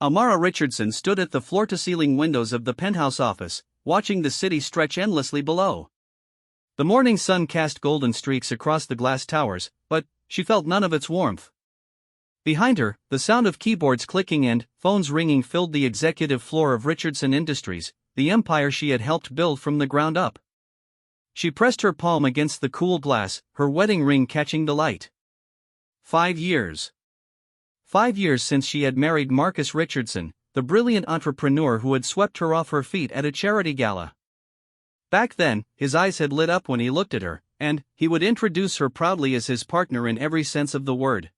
Amara Richardson stood at the floor-to-ceiling windows of the penthouse office, watching the city stretch endlessly below. The morning sun cast golden streaks across the glass towers, but she felt none of its warmth. Behind her, the sound of keyboards clicking and phones ringing filled the executive floor of Richardson Industries, the empire she had helped build from the ground up. She pressed her palm against the cool glass, her wedding ring catching the light. 5 years. 5 years since she had married Marcus Richardson, the brilliant entrepreneur who had swept her off her feet at a charity gala. Back then, his eyes had lit up when he looked at her, and he would introduce her proudly as his partner in every sense of the word.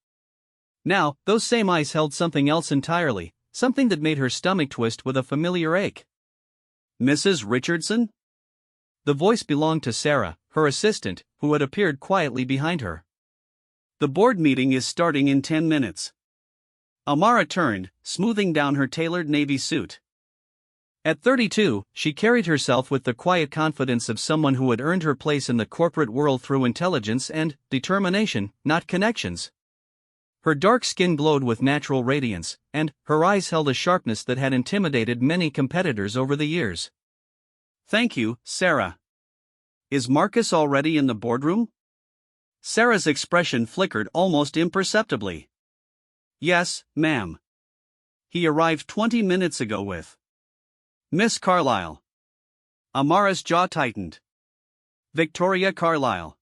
Now, those same eyes held something else entirely, something that made her stomach twist with a familiar ache. "Mrs. Richardson?" The voice belonged to Sarah, her assistant, who had appeared quietly behind her. "The board meeting is starting in 10 minutes. Amara turned, smoothing down her tailored navy suit. At 32, she carried herself with the quiet confidence of someone who had earned her place in the corporate world through intelligence and determination, not connections. Her dark skin glowed with natural radiance, and her eyes held a sharpness that had intimidated many competitors over the years. "Thank you, Sarah. Is Marcus already in the boardroom?" Sarah's expression flickered almost imperceptibly. "Yes, ma'am. He arrived 20 minutes ago with Miss Carlyle." Amara's jaw tightened. Victoria Carlyle.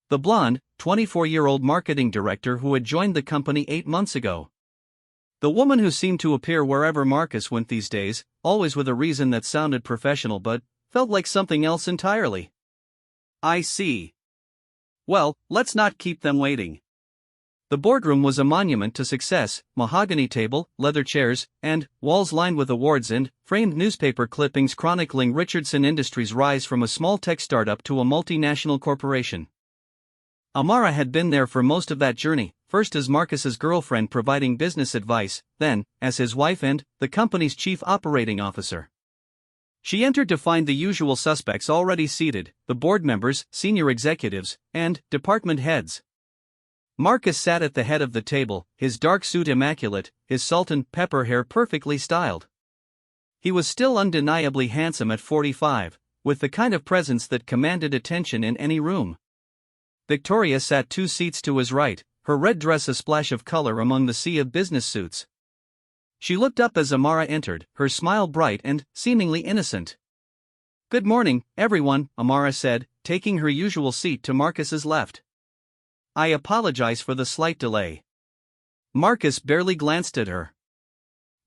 The blonde, 24-year-old marketing director who had joined the company 8 months ago. The woman who seemed to appear wherever Marcus went these days, always with a reason that sounded professional but felt like something else entirely. "I see. Well, let's not keep them waiting." The boardroom was a monument to success: mahogany table, leather chairs, and walls lined with awards and framed newspaper clippings chronicling Richardson Industries' rise from a small tech startup to a multinational corporation. Amara had been there for most of that journey, first as Marcus's girlfriend providing business advice, then as his wife and the company's chief operating officer. She entered to find the usual suspects already seated: the board members, senior executives, and department heads. Marcus sat at the head of the table, his dark suit immaculate, his salt and pepper hair perfectly styled. He was still undeniably handsome at 45, with the kind of presence that commanded attention in any room. Victoria sat 2 seats to his right, her red dress a splash of color among the sea of business suits. She looked up as Amara entered, her smile bright and seemingly innocent. "Good morning, everyone," Amara said, taking her usual seat to Marcus's left. "I apologize for the slight delay." Marcus barely glanced at her.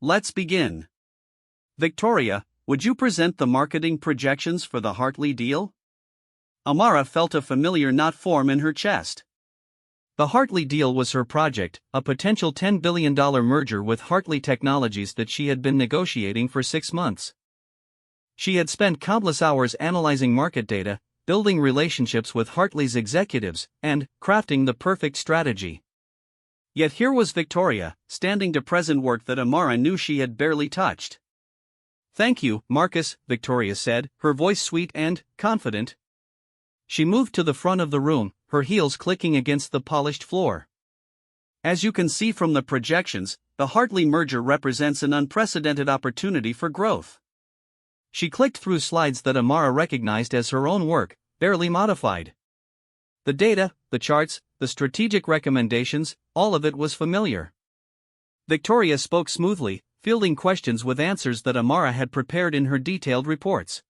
"Let's begin. Victoria, would you present the marketing projections for the HerShe deal?" Amara felt a familiar knot form in her chest. The HerShe deal was her project, a potential $10 billion merger with HerShe Technologies that she had been negotiating for 6 months. She had spent countless hours analyzing market data, building relationships with HerShe's executives, and crafting the perfect strategy. Yet here was Victoria, standing to present work that Amara knew she had barely touched. "Thank you, Marcus," Victoria said, her voice sweet and confident. She moved to the front of the room, her heels clicking against the polished floor. "As you can see from the projections, the HerShe merger represents an unprecedented opportunity for growth." She clicked through slides that Amara recognized as her own work, barely modified. The data, the charts, the strategic recommendations, all of it was familiar. Victoria spoke smoothly, fielding questions with answers that Amara had prepared in her detailed reports.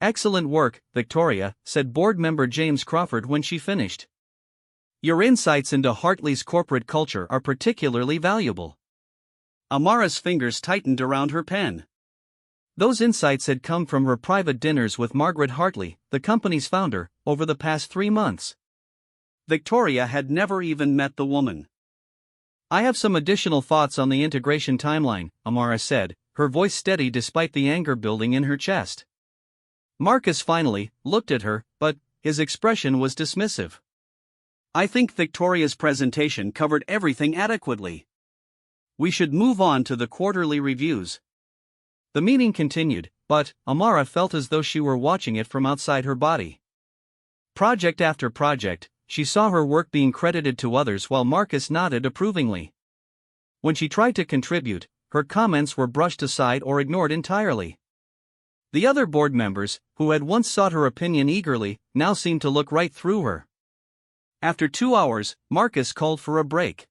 "Excellent work, Victoria," said board member James Crawford when she finished. "Your insights into HerShe's corporate culture are particularly valuable." Amara's fingers tightened around her pen. Those insights had come from her private dinners with Margaret HerShe, the company's founder, over the past 3 months. Victoria had never even met the woman. "I have some additional thoughts on the integration timeline," Amara said, her voice steady despite the anger building in her chest. Marcus finally looked at her, but his expression was dismissive. "I think Victoria's presentation covered everything adequately. We should move on to the quarterly reviews." The meeting continued, but Amara felt as though she were watching it from outside her body. Project after project, she saw her work being credited to others while Marcus nodded approvingly. When she tried to contribute, her comments were brushed aside or ignored entirely. The other board members, who had once sought her opinion eagerly, now seemed to look right through her. After 2 hours, Marcus called for a break.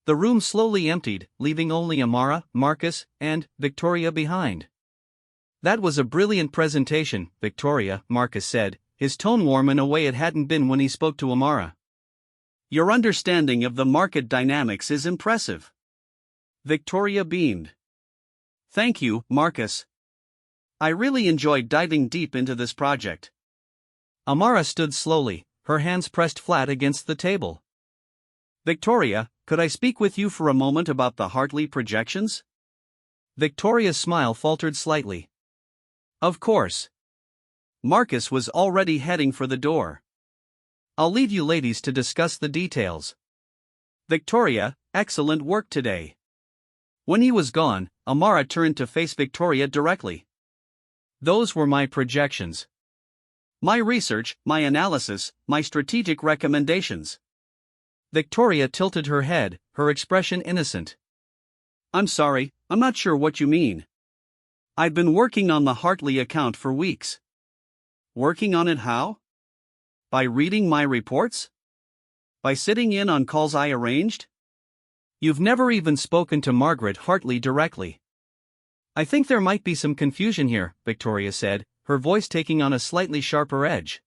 The room slowly emptied, leaving only Amara, Marcus, and Victoria behind. "That was a brilliant presentation, Victoria," Marcus said, his tone warm in a way it hadn't been when he spoke to Amara. "Your understanding of the market dynamics is impressive." Victoria beamed. "Thank you, Marcus. I really enjoyed diving deep into this project." Amara stood slowly, her hands pressed flat against the table. "Victoria, could I speak with you for a moment about the HerShe projections?" Victoria's smile faltered slightly. "Of course." Marcus was already heading for the door. "I'll leave you ladies to discuss the details." "Victoria, excellent work today." When he was gone, Amara turned to face Victoria directly. "Those were my projections. My research, my analysis, my strategic recommendations." Victoria tilted her head, her expression innocent. "I'm sorry, I'm not sure what you mean. I've been working on the HerShe account for weeks." "Working on it how?" "By reading my reports? By sitting in on calls I arranged?" "You've never even spoken to Margaret HerShe directly." "I think there might be some confusion here," Victoria said, her voice taking on a slightly sharper edge.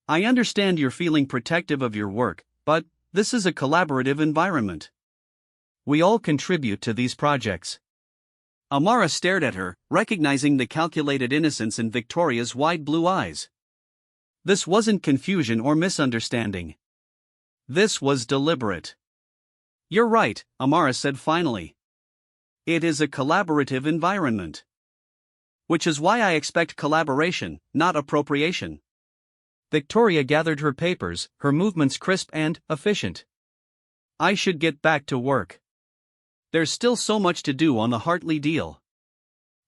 "I understand you're feeling protective of your work, but this is a collaborative environment. We all contribute to these projects." Amara stared at her, recognizing the calculated innocence in Victoria's wide blue eyes. This wasn't confusion or misunderstanding. This was deliberate. "You're right," Amara said finally. "It is a collaborative environment. Which is why I expect collaboration, not appropriation." Victoria gathered her papers, her movements crisp and efficient. "I should get back to work. There's still so much to do on the HerShe deal."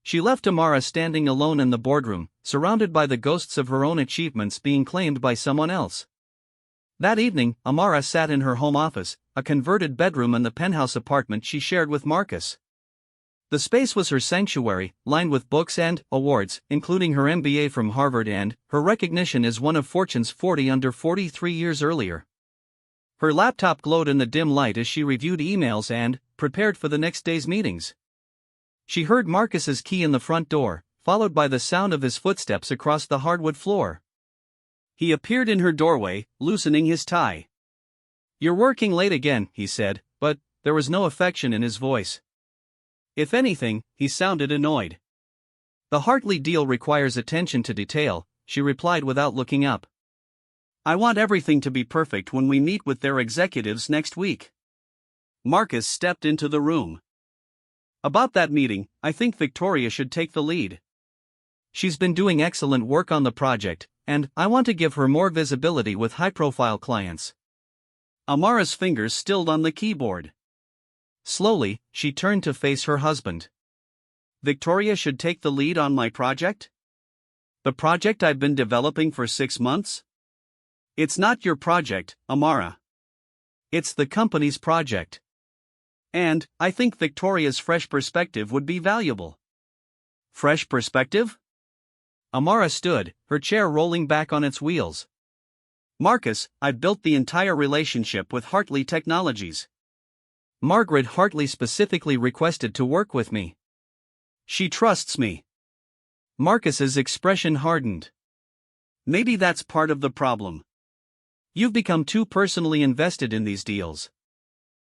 She left Amara standing alone in the boardroom, surrounded by the ghosts of her own achievements being claimed by someone else. That evening, Amara sat in her home office, a converted bedroom in the penthouse apartment she shared with Marcus. The space was her sanctuary, lined with books and awards, including her MBA from Harvard and her recognition as one of Fortune's 40 under 43 years earlier. Her laptop glowed in the dim light as she reviewed emails and prepared for the next day's meetings. She heard Marcus's key in the front door, followed by the sound of his footsteps across the hardwood floor. He appeared in her doorway, loosening his tie. "You're working late again," he said, but there was no affection in his voice. If anything, he sounded annoyed. "The HerShe deal requires attention to detail," she replied without looking up. "I want everything to be perfect when we meet with their executives next week." Marcus stepped into the room. "About that meeting, I think Victoria should take the lead. She's been doing excellent work on the project, and I want to give her more visibility with high-profile clients." Amara's fingers stilled on the keyboard. Slowly, she turned to face her husband. "Victoria should take the lead on my project? The project I've been developing for 6 months? It's not your project, Amara. It's the company's project. And I think Victoria's fresh perspective would be valuable." "Fresh perspective?" Amara stood, her chair rolling back on its wheels. "Marcus, I've built the entire relationship with HerShe Technologies. Margaret HerShe specifically requested to work with me. She trusts me." Marcus's expression hardened. "Maybe that's part of the problem. You've become too personally invested in these deals.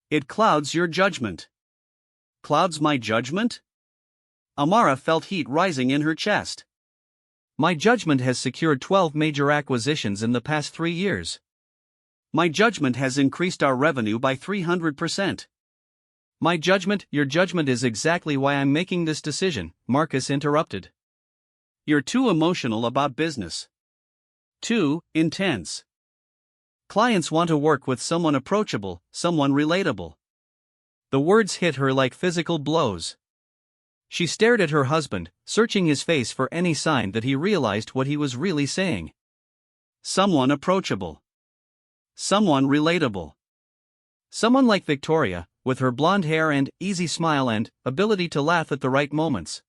It clouds your judgment." "Clouds my judgment?" Amara felt heat rising in her chest. "My judgment has secured 12 major acquisitions in the past 3 years. My judgment has increased our revenue by 300%. Your judgment is exactly why I'm making this decision," Marcus interrupted. "You're too emotional about business. Too intense. Clients want to work with someone approachable, someone relatable." The words hit her like physical blows. She stared at her husband, searching his face for any sign that he realized what he was really saying. Someone approachable. Someone relatable. Someone like Victoria, with her blonde hair and easy smile and ability to laugh at the right moments.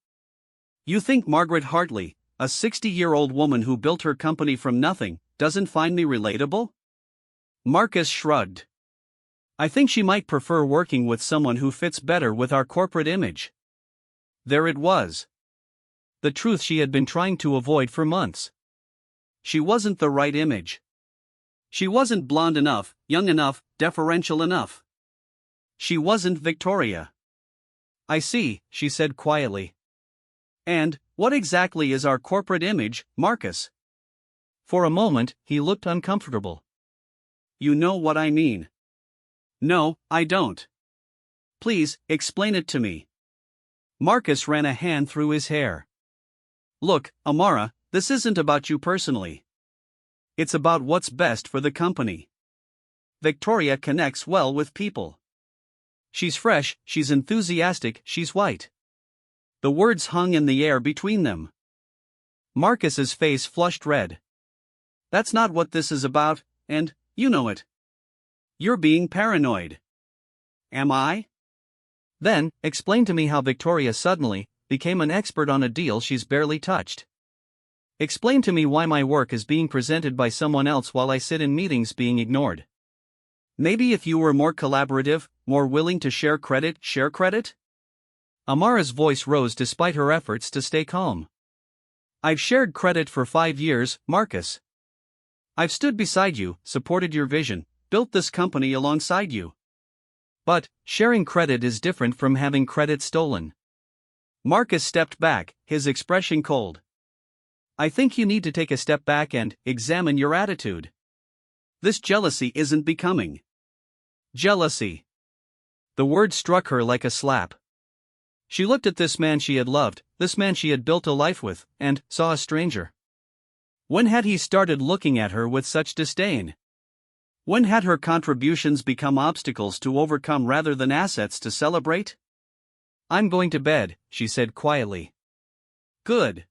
You think Margaret Hartley, a 60-year-old woman who built her company from nothing, doesn't find me relatable? Marcus shrugged. I think she might prefer working with someone who fits better with our corporate image. There it was. The truth she had been trying to avoid for months. She wasn't the right image. She wasn't blonde enough, young enough, deferential enough. She wasn't Victoria. I see, she said quietly. And, what exactly is our corporate image, Marcus? For a moment, he looked uncomfortable. You know what I mean. No, I don't. Please, explain it to me. Marcus ran a hand through his hair. Look, Amara, this isn't about you personally. It's about what's best for the company. Victoria connects well with people. She's fresh, she's enthusiastic, she's white. The words hung in the air between them. Marcus's face flushed red. That's not what this is about, and, you know it. You're being paranoid. Am I? Then, explain to me how Victoria suddenly became an expert on a deal she's barely touched. Explain to me why my work is being presented by someone else while I sit in meetings being ignored. Maybe if you were more collaborative, more willing to share credit. Amara's voice rose despite her efforts to stay calm. I've shared credit for 5 years, Marcus. I've stood beside you, supported your vision, built this company alongside you. But, sharing credit is different from having credit stolen. Marcus stepped back, his expression cold. I think you need to take a step back and examine your attitude. This jealousy isn't becoming. Jealousy. The word struck her like a slap. She looked at this man she had loved, this man she had built a life with, and saw a stranger. When had he started looking at her with such disdain? When had her contributions become obstacles to overcome rather than assets to celebrate? I'm going to bed, she said quietly. Good.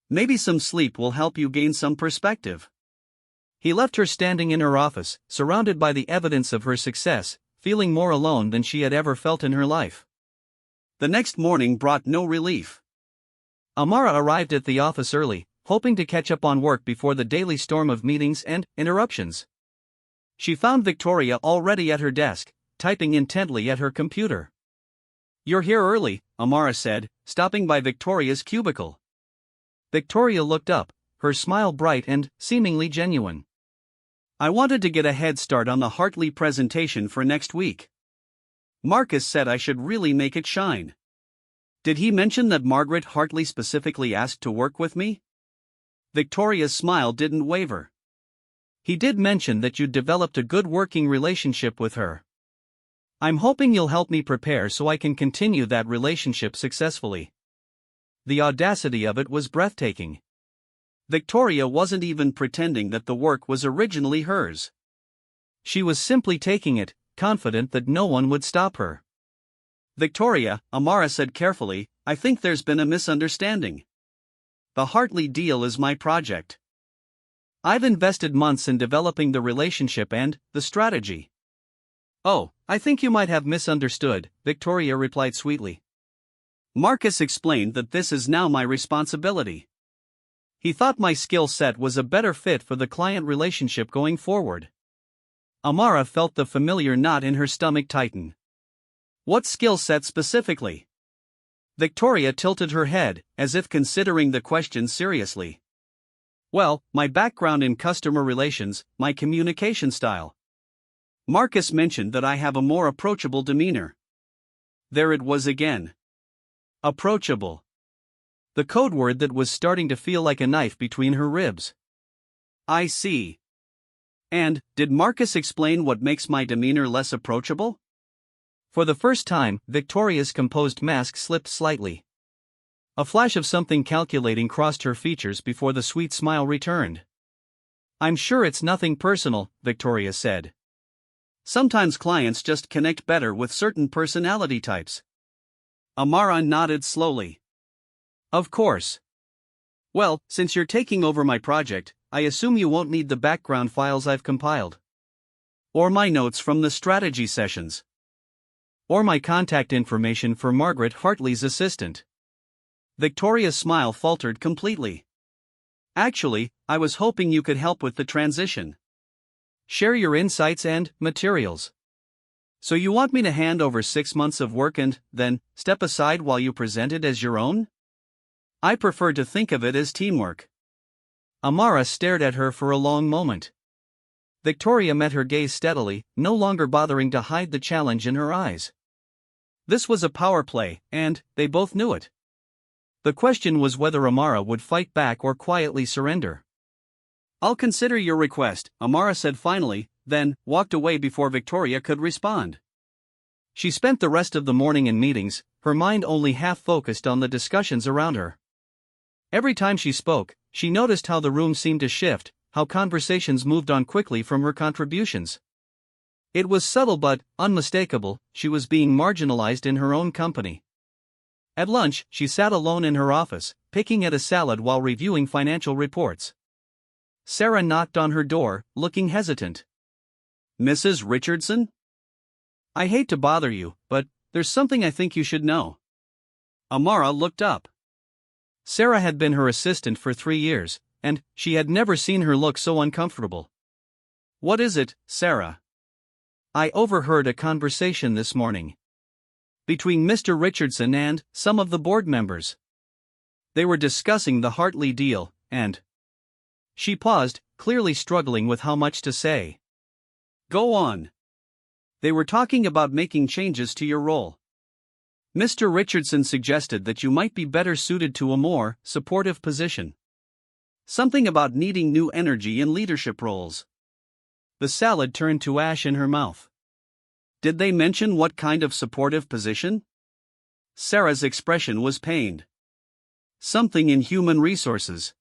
Maybe some sleep will help you gain some perspective. He left her standing in her office, surrounded by the evidence of her success, feeling more alone than she had ever felt in her life. The next morning brought no relief. Amara arrived at the office early, hoping to catch up on work before the daily storm of meetings and interruptions. She found Victoria already at her desk, typing intently at her computer. You're here early, Amara said, stopping by Victoria's cubicle. Victoria looked up, her smile bright and seemingly genuine. I wanted to get a head start on the Hartley presentation for next week. Marcus said I should really make it shine. Did he mention that Margaret Hartley specifically asked to work with me? Victoria's smile didn't waver. He did mention that you'd developed a good working relationship with her. I'm hoping you'll help me prepare so I can continue that relationship successfully. The audacity of it was breathtaking. Victoria wasn't even pretending that the work was originally hers. She was simply taking it, confident that no one would stop her. Victoria, Amara said carefully, I think there's been a misunderstanding. The Hartley deal is my project. I've invested months in developing the relationship and the strategy. Oh, I think you might have misunderstood, Victoria replied sweetly. Marcus explained that this is now my responsibility. He thought my skill set was a better fit for the client relationship going forward. Amara felt the familiar knot in her stomach tighten. What skill set specifically? Victoria tilted her head, as if considering the question seriously. Well, my background in customer relations, my communication style. Marcus mentioned that I have a more approachable demeanor. There it was again. Approachable. The code word that was starting to feel like a knife between her ribs. I see. And, did Marcus explain what makes my demeanor less approachable? For the first time, Victoria's composed mask slipped slightly. A flash of something calculating crossed her features before the sweet smile returned. I'm sure it's nothing personal, Victoria said. Sometimes clients just connect better with certain personality types. Amara nodded slowly. Of course. Well, since you're taking over my project, I assume you won't need the background files I've compiled. Or my notes from the strategy sessions. Or my contact information for Margaret Hartley's assistant. Victoria's smile faltered completely. Actually, I was hoping you could help with the transition. Share your insights and materials. So you want me to hand over 6 months of work and, then, step aside while you present it as your own? I prefer to think of it as teamwork. Amara stared at her for a long moment. Victoria met her gaze steadily, no longer bothering to hide the challenge in her eyes. This was a power play, and they both knew it. The question was whether Amara would fight back or quietly surrender. I'll consider your request, Amara said finally, then walked away before Victoria could respond. She spent the rest of the morning in meetings, her mind only half focused on the discussions around her. Every time she spoke, she noticed how the room seemed to shift, how conversations moved on quickly from her contributions. It was subtle but unmistakable, she was being marginalized in her own company. At lunch, she sat alone in her office, picking at a salad while reviewing financial reports. Sarah knocked on her door, looking hesitant. Mrs. Richardson? I hate to bother you, but there's something I think you should know. Amara looked up. Sarah had been her assistant for 3 years, and she had never seen her look so uncomfortable. What is it, Sarah? I overheard a conversation this morning. Between Mr. Richardson and some of the board members. They were discussing the Hartley deal, and... She paused, clearly struggling with how much to say. Go on. They were talking about making changes to your role. Mr. Richardson suggested that you might be better suited to a more supportive position. Something about needing new energy in leadership roles. The salad turned to ash in her mouth. Did they mention what kind of supportive position? Sarah's expression was pained. Something in human resources.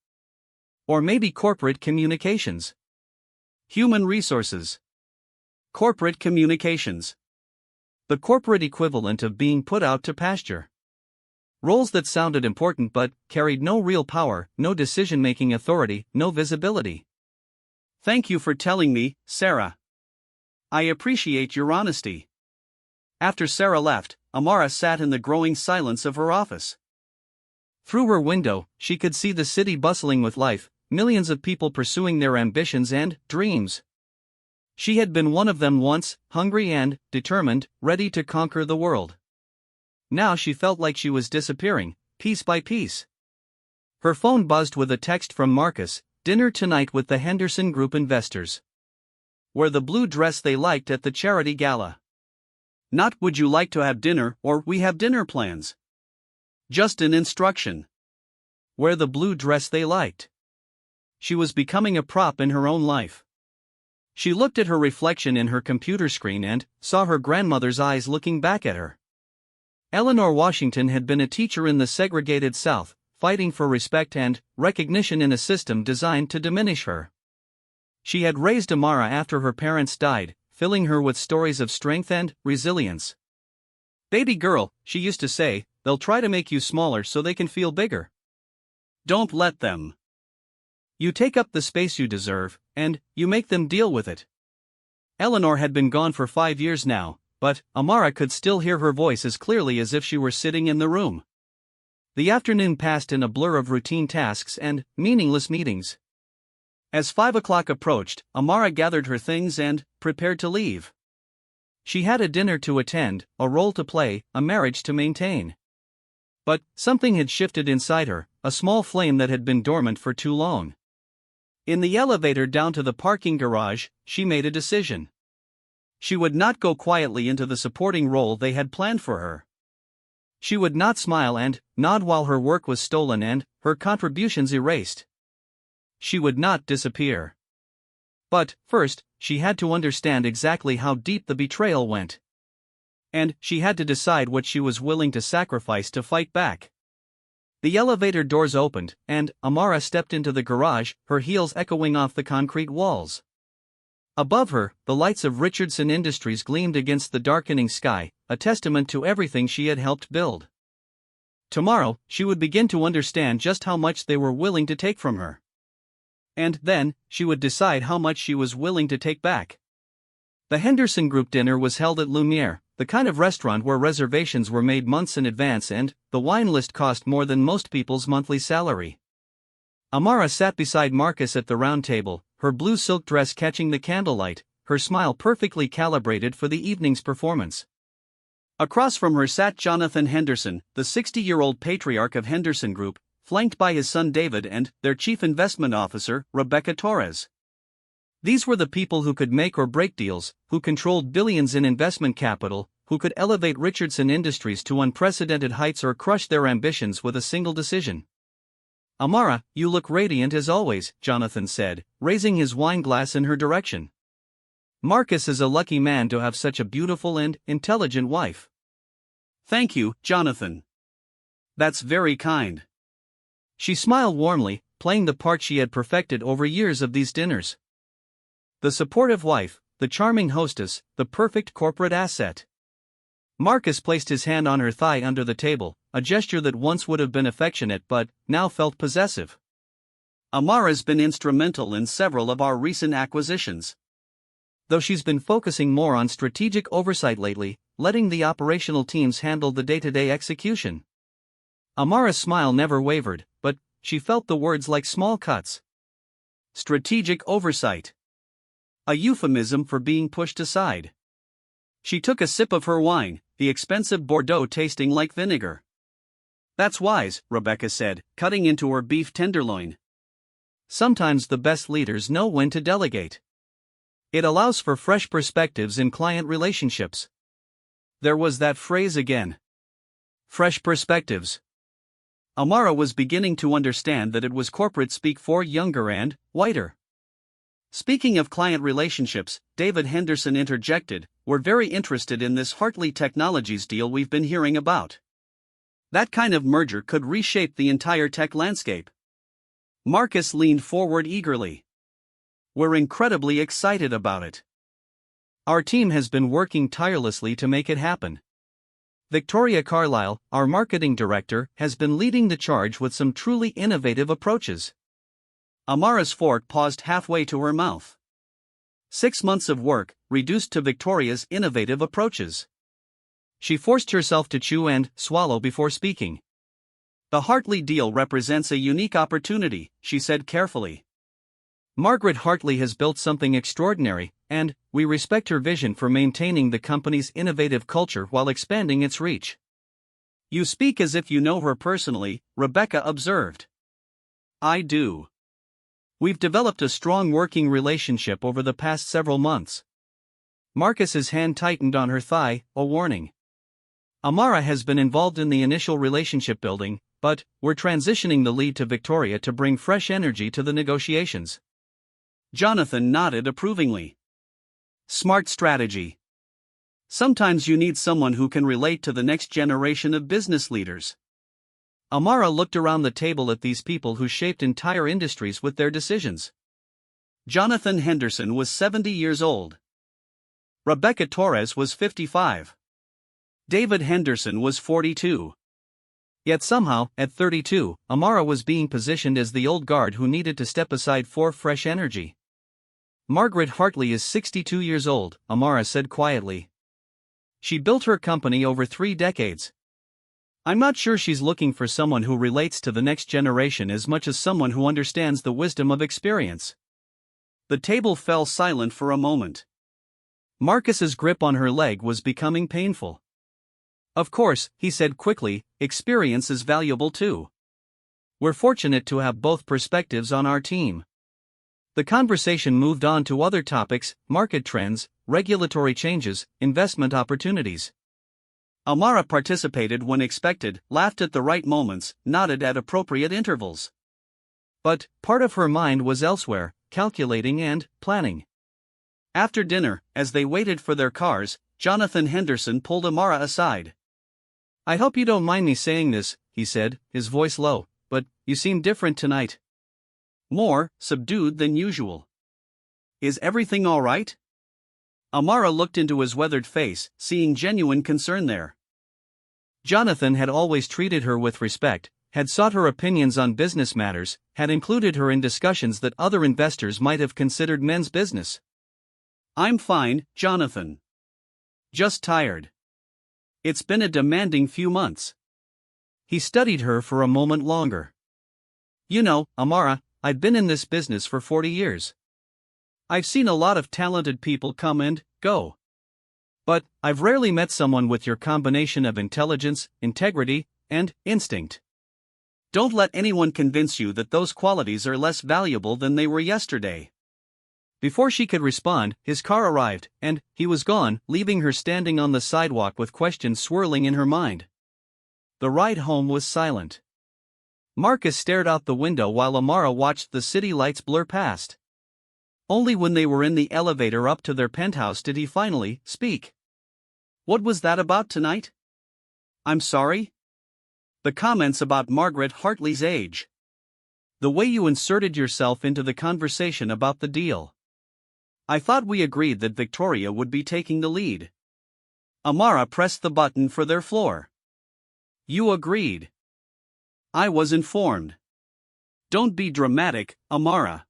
Or maybe corporate communications. Human resources. Corporate communications. The corporate equivalent of being put out to pasture. Roles that sounded important but carried no real power, no decision-making authority, no visibility. Thank you for telling me, Sarah. I appreciate your honesty. After Sarah left, Amara sat in the growing silence of her office. Through her window, she could see the city bustling with life, millions of people pursuing their ambitions and dreams. She had been one of them once, hungry and determined, ready to conquer the world. Now she felt like she was disappearing, piece by piece. Her phone buzzed with a text from Marcus, dinner tonight with the Henderson Group investors. Wear the blue dress they liked at the charity gala. Not would you like to have dinner or we have dinner plans. Just an instruction. Wear the blue dress they liked. She was becoming a prop in her own life. She looked at her reflection in her computer screen and saw her grandmother's eyes looking back at her. Eleanor Washington had been a teacher in the segregated South, fighting for respect and recognition in a system designed to diminish her. She had raised Amara after her parents died, filling her with stories of strength and resilience. Baby girl, she used to say, they'll try to make you smaller so they can feel bigger. Don't let them. You take up the space you deserve, and you make them deal with it. Eleanor had been gone for 5 years now, but Amara could still hear her voice as clearly as if she were sitting in the room. The afternoon passed in a blur of routine tasks and meaningless meetings. As 5 o'clock approached, Amara gathered her things and prepared to leave. She had a dinner to attend, a role to play, a marriage to maintain. But something had shifted inside her, a small flame that had been dormant for too long. In the elevator down to the parking garage, she made a decision. She would not go quietly into the supporting role they had planned for her. She would not smile and nod while her work was stolen and her contributions erased. She would not disappear. But, first, she had to understand exactly how deep the betrayal went. And she had to decide what she was willing to sacrifice to fight back. The elevator doors opened, and Amara stepped into the garage, her heels echoing off the concrete walls. Above her, the lights of Richardson Industries gleamed against the darkening sky, a testament to everything she had helped build. Tomorrow, she would begin to understand just how much they were willing to take from her. And then, she would decide how much she was willing to take back. The Henderson Group dinner was held at Lumiere, the kind of restaurant where reservations were made months in advance and the wine list cost more than most people's monthly salary. Amara sat beside Marcus at the round table, her blue silk dress catching the candlelight, her smile perfectly calibrated for the evening's performance. Across from her sat Jonathan Henderson, the 60-year-old patriarch of Henderson Group, flanked by his son David and their chief investment officer, Rebecca Torres. These were the people who could make or break deals, who controlled billions in investment capital, who could elevate Richardson Industries to unprecedented heights or crush their ambitions with a single decision. "Amara, you look radiant as always," Jonathan said, raising his wine glass in her direction. "Marcus is a lucky man to have such a beautiful and intelligent wife." "Thank you, Jonathan. That's very kind." She smiled warmly, playing the part she had perfected over years of these dinners. The supportive wife, the charming hostess, the perfect corporate asset. Marcus placed his hand on her thigh under the table, a gesture that once would have been affectionate but now felt possessive. "Amara's been instrumental in several of our recent acquisitions. Though she's been focusing more on strategic oversight lately, letting the operational teams handle the day-to-day execution." Amara's smile never wavered, but she felt the words like small cuts. Strategic oversight. A euphemism for being pushed aside. She took a sip of her wine, the expensive Bordeaux tasting like vinegar. "That's wise," Rebecca said, cutting into her beef tenderloin. "Sometimes the best leaders know when to delegate. It allows for fresh perspectives in client relationships." There was that phrase again. Fresh perspectives. Amara was beginning to understand that it was corporate speak for younger and whiter. "Speaking of client relationships," David Henderson interjected, "we're very interested in this HerShe Technologies deal we've been hearing about. That kind of merger could reshape the entire tech landscape." Marcus leaned forward eagerly. "We're incredibly excited about it. Our team has been working tirelessly to make it happen. Victoria Carlisle, our marketing director, has been leading the charge with some truly innovative approaches." Amara's fork paused halfway to her mouth. 6 months of work, reduced to Victoria's innovative approaches. She forced herself to chew and swallow before speaking. "The HerShe deal represents a unique opportunity," she said carefully. "Margaret HerShe has built something extraordinary, and we respect her vision for maintaining the company's innovative culture while expanding its reach." "You speak as if you know her personally," Rebecca observed. "I do. We've developed a strong working relationship over the past several months." Marcus's hand tightened on her thigh, a warning. "Amara has been involved in the initial relationship building, but we're transitioning the lead to Victoria to bring fresh energy to the negotiations." Jonathan nodded approvingly. "Smart strategy. Sometimes you need someone who can relate to the next generation of business leaders." Amara looked around the table at these people who shaped entire industries with their decisions. Jonathan Henderson was 70 years old. Rebecca Torres was 55. David Henderson was 42. Yet somehow, at 32, Amara was being positioned as the old guard who needed to step aside for fresh energy. "Margaret HerShe is 62 years old," Amara said quietly. "She built her company over 3 decades. I'm not sure she's looking for someone who relates to the next generation as much as someone who understands the wisdom of experience." The table fell silent for a moment. Marcus's grip on her leg was becoming painful. "Of course," he said quickly, "experience is valuable too. We're fortunate to have both perspectives on our team." The conversation moved on to other topics: market trends, regulatory changes, investment opportunities. Amara participated when expected, laughed at the right moments, nodded at appropriate intervals. But part of her mind was elsewhere, calculating and planning. After dinner, as they waited for their cars, Jonathan Henderson pulled Amara aside. "I hope you don't mind me saying this," he said, his voice low, "but you seem different tonight. More subdued than usual. Is everything all right?" Amara looked into his weathered face, seeing genuine concern there. Jonathan had always treated her with respect, had sought her opinions on business matters, had included her in discussions that other investors might have considered men's business. "I'm fine, Jonathan. Just tired." It's been a demanding few months. He studied her for a moment longer. You know, Amara, I've been in this business for 40 years. I've seen a lot of talented people come and go. But I've rarely met someone with your combination of intelligence, integrity, and instinct. Don't let anyone convince you that those qualities are less valuable than they were yesterday. Before she could respond, his car arrived, and he was gone, leaving her standing on the sidewalk with questions swirling in her mind. The ride home was silent. Marcus stared out the window while Amara watched the city lights blur past. Only when they were in the elevator up to their penthouse did he finally speak. What was that about tonight? I'm sorry? The comments about Margaret Hartley's age. The way you inserted yourself into the conversation about the deal. I thought we agreed that Victoria would be taking the lead. Amara pressed the button for their floor. You agreed. I was informed. Don't be dramatic, Amara.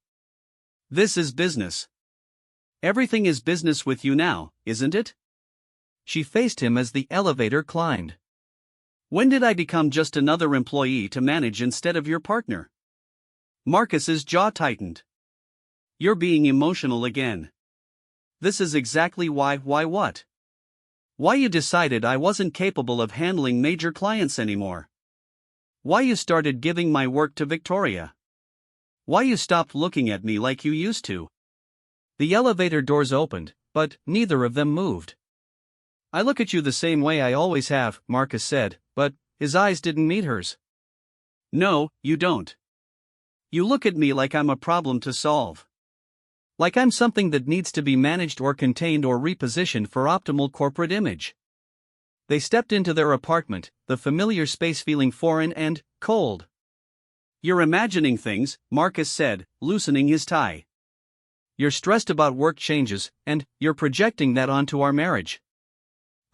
This is business. Everything is business with you now, isn't it? She faced him as the elevator climbed. When did I become just another employee to manage instead of your partner? Marcus's jaw tightened. You're being emotional again. This is exactly why what? Why you decided I wasn't capable of handling major clients anymore. Why you started giving my work to Victoria. Why you stopped looking at me like you used to. The elevator doors opened, but neither of them moved. I look at you the same way I always have, Marcus said, but his eyes didn't meet hers. No, you don't. You look at me like I'm a problem to solve. Like I'm something that needs to be managed or contained or repositioned for optimal corporate image. They stepped into their apartment, the familiar space feeling foreign and cold. You're imagining things, Marcus said, loosening his tie. You're stressed about work changes, and you're projecting that onto our marriage.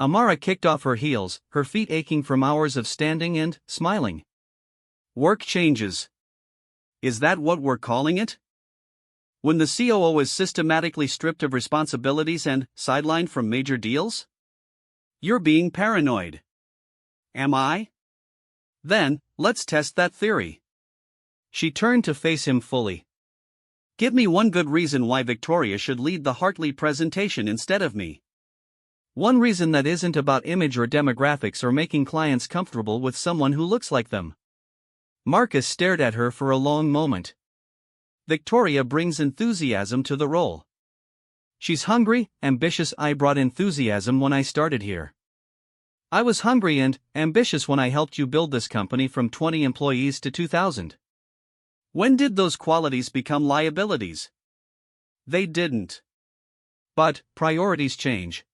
Amara kicked off her heels, her feet aching from hours of standing and smiling. Work changes. Is that what we're calling it? When the COO is systematically stripped of responsibilities and sidelined from major deals? You're being paranoid. Am I? Then, let's test that theory. She turned to face him fully. Give me one good reason why Victoria should lead the Hartley presentation instead of me. One reason that isn't about image or demographics or making clients comfortable with someone who looks like them. Marcus stared at her for a long moment. Victoria brings enthusiasm to the role. She's hungry, ambitious. I brought enthusiasm when I started here. I was hungry and ambitious when I helped you build this company from 20 employees to 2,000. When did those qualities become liabilities? They didn't. But priorities change.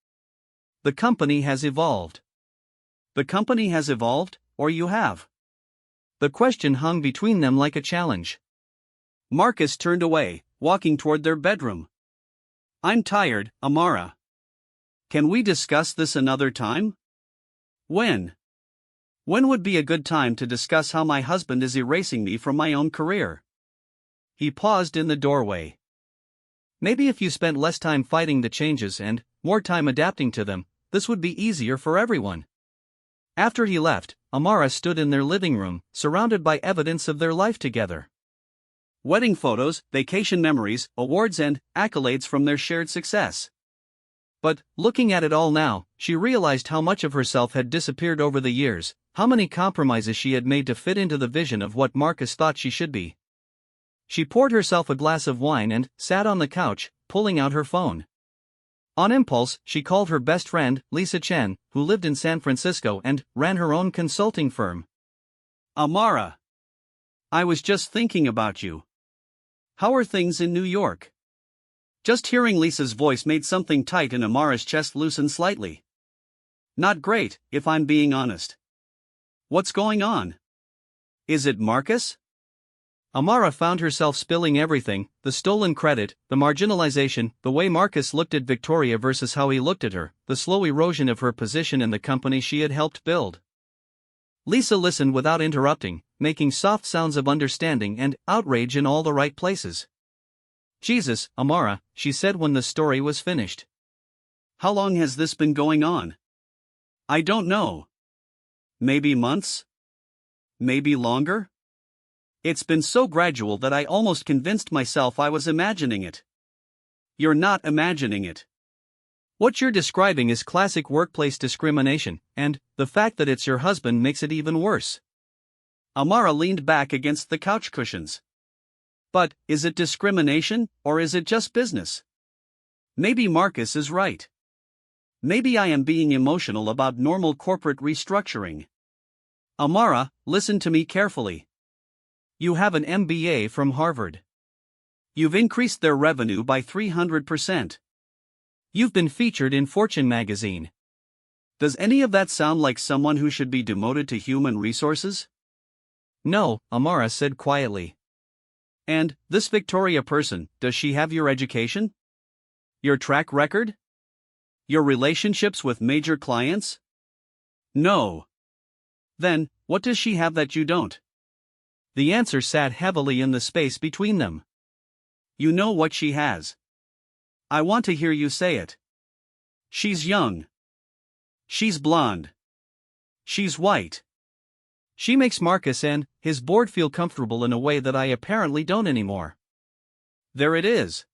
The company has evolved. The company has evolved, or you have? The question hung between them like a challenge. Marcus turned away, walking toward their bedroom. I'm tired, Amara. Can we discuss this another time? When? When would be a good time to discuss how my husband is erasing me from my own career? He paused in the doorway. Maybe if you spent less time fighting the changes and more time adapting to them, this would be easier for everyone. After he left, Amara stood in their living room, surrounded by evidence of their life together. Wedding photos, vacation memories, awards and accolades from their shared success. But, looking at it all now, she realized how much of herself had disappeared over the years, how many compromises she had made to fit into the vision of what Marcus thought she should be. She poured herself a glass of wine and sat on the couch, pulling out her phone. On impulse, she called her best friend, Lisa Chen, who lived in San Francisco and ran her own consulting firm. Amara. I was just thinking about you. How are things in New York? Just hearing Lisa's voice made something tight in Amara's chest loosen slightly. Not great, if I'm being honest. What's going on? Is it Marcus? Amara found herself spilling everything, the stolen credit, the marginalization, the way Marcus looked at Victoria versus how he looked at her, the slow erosion of her position in the company she had helped build. Lisa listened without interrupting, making soft sounds of understanding and outrage in all the right places. Jesus, Amara, she said when the story was finished. How long has this been going on? I don't know. Maybe months? Maybe longer? It's been so gradual that I almost convinced myself I was imagining it. You're not imagining it. What you're describing is classic workplace discrimination, and the fact that it's your husband makes it even worse. Amara leaned back against the couch cushions. But, is it discrimination, or is it just business? Maybe Marcus is right. Maybe I am being emotional about normal corporate restructuring. Amara, listen to me carefully. You have an MBA from Harvard. You've increased their revenue by 300%. You've been featured in Fortune magazine. Does any of that sound like someone who should be demoted to human resources? No, Amara said quietly. And, this Victoria person, does she have your education? Your track record? Your relationships with major clients? No. Then, what does she have that you don't? The answer sat heavily in the space between them. You know what she has. I want to hear you say it. She's young. She's blonde. She's white. She makes Marcus and his board feel comfortable in a way that I apparently don't anymore. There it is.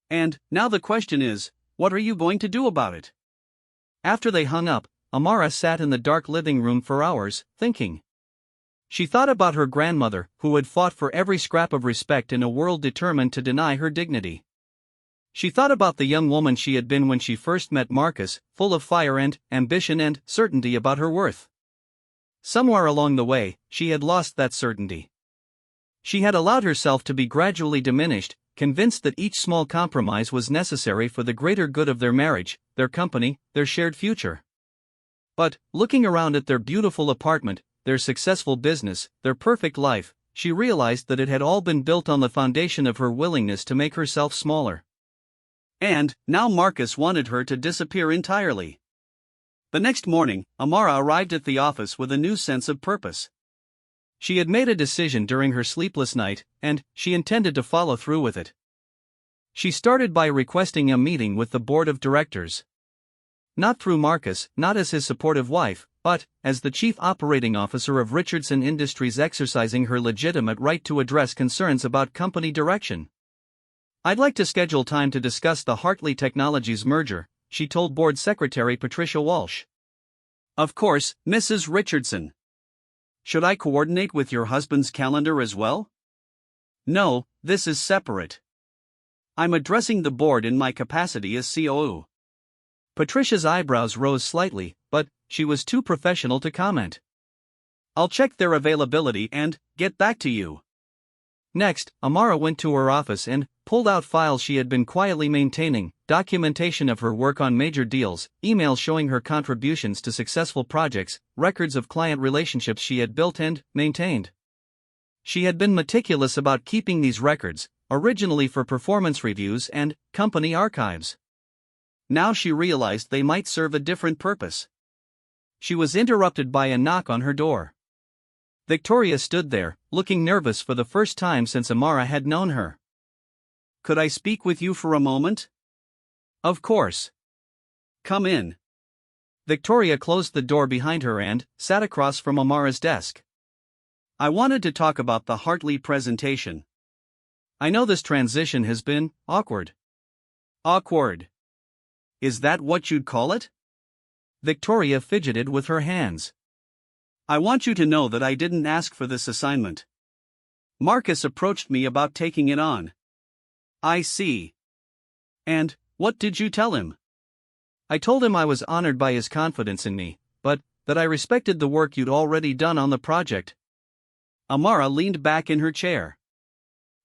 And, now the question is, what are you going to do about it? After they hung up, Amara sat in the dark living room for hours, thinking. She thought about her grandmother, who had fought for every scrap of respect in a world determined to deny her dignity. She thought about the young woman she had been when she first met Marcus, full of fire and ambition and certainty about her worth. Somewhere along the way, she had lost that certainty. She had allowed herself to be gradually diminished, convinced that each small compromise was necessary for the greater good of their marriage, their company, their shared future. But, looking around at their beautiful apartment, their successful business, their perfect life, she realized that it had all been built on the foundation of her willingness to make herself smaller. And, now Marcus wanted her to disappear entirely. The next morning, Amara arrived at the office with a new sense of purpose. She had made a decision during her sleepless night, and she intended to follow through with it. She started by requesting a meeting with the board of directors. Not through Marcus, not as his supportive wife, but as the chief operating officer of Richardson Industries, exercising her legitimate right to address concerns about company direction. I'd like to schedule time to discuss the Hartley Technologies merger, she told board secretary Patricia Walsh. Of course, Mrs. Richardson. Should I coordinate with your husband's calendar as well? No, this is separate. I'm addressing the board in my capacity as COO. Patricia's eyebrows rose slightly, but she was too professional to comment. I'll check their availability and get back to you. Next, Amara went to her office and pulled out files she had been quietly maintaining, documentation of her work on major deals, emails showing her contributions to successful projects, records of client relationships she had built and maintained. She had been meticulous about keeping these records, originally for performance reviews and company archives. Now she realized they might serve a different purpose. She was interrupted by a knock on her door. Victoria stood there, looking nervous for the first time since Amara had known her. Could I speak with you for a moment? Of course. Come in. Victoria closed the door behind her and sat across from Amara's desk. I wanted to talk about the Hartley presentation. I know this transition has been awkward. Awkward. Is that what you'd call it? Victoria fidgeted with her hands. I want you to know that I didn't ask for this assignment. Marcus approached me about taking it on. I see. And, what did you tell him? I told him I was honored by his confidence in me, but that I respected the work you'd already done on the project. Amara leaned back in her chair.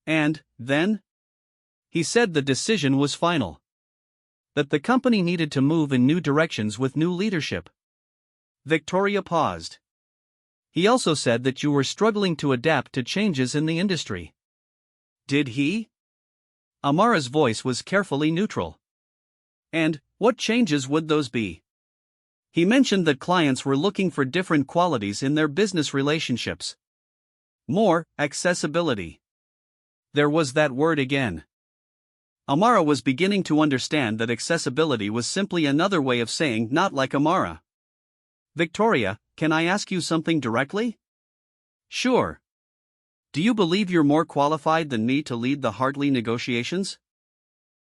And, then? He said the decision was final. That the company needed to move in new directions with new leadership. Victoria paused. He also said that you were struggling to adapt to changes in the industry. Did he? Amara's voice was carefully neutral. And, what changes would those be? He mentioned that clients were looking for different qualities in their business relationships. More accessibility. There was that word again. Amara was beginning to understand that accessibility was simply another way of saying not like Amara. Victoria, can I ask you something directly? Sure. Do you believe you're more qualified than me to lead the HerShe negotiations?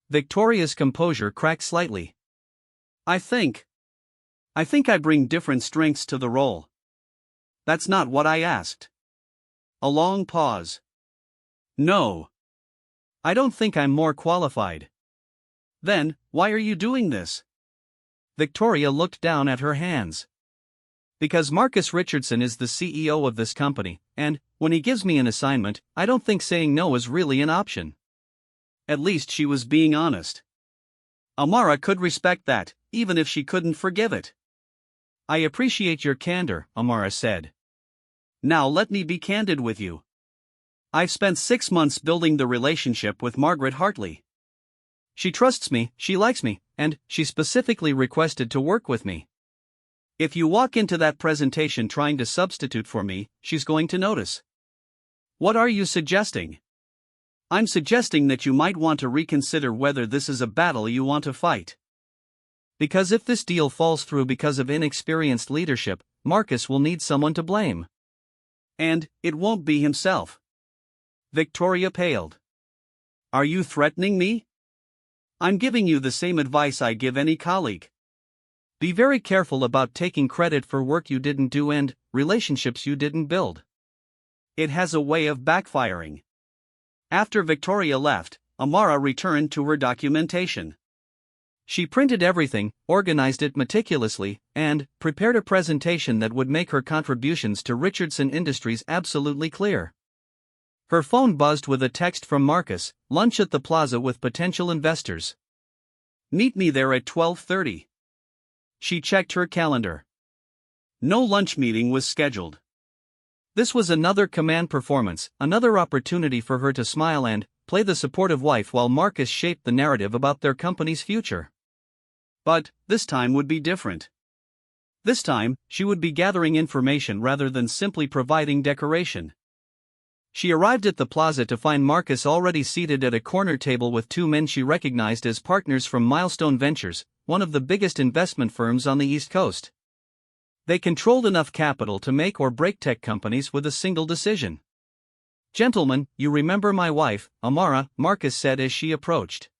Victoria's composure cracked slightly. I think I bring different strengths to the role. That's not what I asked. A long pause. No. I don't think I'm more qualified. Then, why are you doing this? Victoria looked down at her hands. Because Marcus Richardson is the CEO of this company, and, when he gives me an assignment, I don't think saying no is really an option. At least she was being honest. Amara could respect that, even if she couldn't forgive it. I appreciate your candor, Amara said. Now let me be candid with you. I've spent 6 months building the relationship with Margaret HerShe. She trusts me, she likes me, and she specifically requested to work with me. If you walk into that presentation trying to substitute for me, she's going to notice. What are you suggesting? I'm suggesting that you might want to reconsider whether this is a battle you want to fight. Because if this deal falls through because of inexperienced leadership, Marcus will need someone to blame. And it won't be himself. Victoria paled. Are you threatening me? I'm giving you the same advice I give any colleague. Be very careful about taking credit for work you didn't do and relationships you didn't build. It has a way of backfiring. After Victoria left, Amara returned to her documentation. She printed everything, organized it meticulously, and prepared a presentation that would make her contributions to Richardson Industries absolutely clear. Her phone buzzed with a text from Marcus, lunch at the plaza with potential investors. Meet me there at 12:30. She checked her calendar. No lunch meeting was scheduled. This was another command performance, another opportunity for her to smile and play the supportive wife while Marcus shaped the narrative about their company's future. But this time would be different. This time, she would be gathering information rather than simply providing decoration. She arrived at the plaza to find Marcus already seated at a corner table with 2 men she recognized as partners from Milestone Ventures, one of the biggest investment firms on the East Coast. They controlled enough capital to make or break tech companies with a single decision. Gentlemen, you remember my wife, Amara, Marcus said as she approached.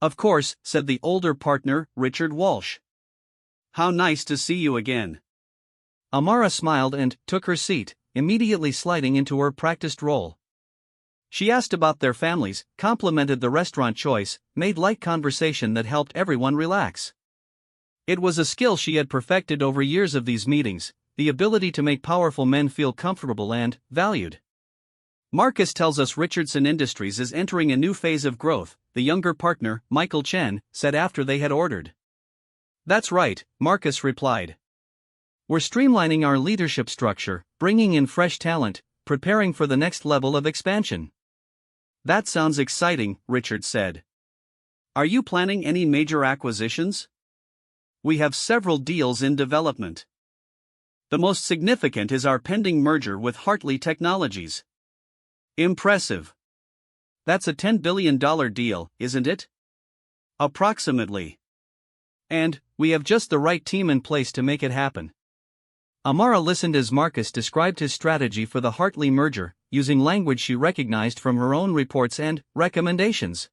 Of course, said the older partner, Richard Walsh. How nice to see you again. Amara smiled and took her seat, immediately sliding into her practiced role. She asked about their families, complimented the restaurant choice, made light conversation that helped everyone relax. It was a skill she had perfected over years of these meetings, the ability to make powerful men feel comfortable and valued. Marcus tells us Richardson Industries is entering a new phase of growth, the younger partner, Michael Chen, said after they had ordered. That's right, Marcus replied. We're streamlining our leadership structure, bringing in fresh talent, preparing for the next level of expansion. That sounds exciting, Richard said. Are you planning any major acquisitions? We have several deals in development. The most significant is our pending merger with HerShe Technologies. Impressive. That's a $10 billion deal, isn't it? Approximately. And we have just the right team in place to make it happen. Amara listened as Marcus described his strategy for the HerShe merger, using language she recognized from her own reports and recommendations.